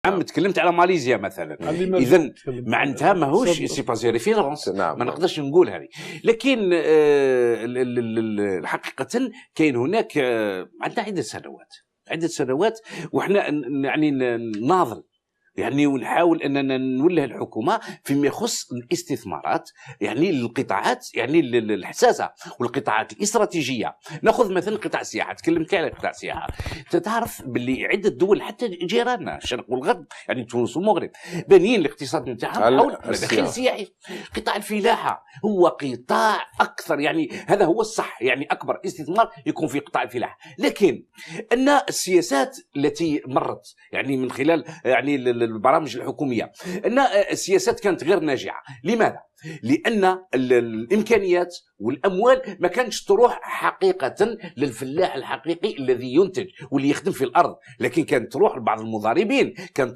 عم تكلمت على ماليزيا مثلا، اذا معناتها ماهوش سي با زي ريفيرونس، ما نقدرش نقول هذه. لكن حقيقه كاين هناك عندنا عده سنوات وحنا يعني ناضل يعني ونحاول اننا نوجه الحكومه فيما يخص الاستثمارات يعني للقطاعات يعني الحساسه والقطاعات الاستراتيجيه. ناخذ مثلا قطاع السياحه، تكلمت على قطاع السياحه. تعرف باللي عده دول حتى جيراننا الشرق والغرب يعني تونس والمغرب بانيين الاقتصاد نتاعهم حول المداخل السياحي. قطاع الفلاحه هو قطاع اكثر، يعني هذا هو الصح، يعني اكبر استثمار يكون في قطاع الفلاحه. لكن ان السياسات التي مرت يعني من خلال يعني البرامج الحكوميه ان السياسات كانت غير ناجعه. لماذا؟ لان الامكانيات والاموال ما كانتش تروح حقيقه للفلاح الحقيقي الذي ينتج واللي يخدم في الارض، لكن كانت تروح لبعض المضاربين، كانت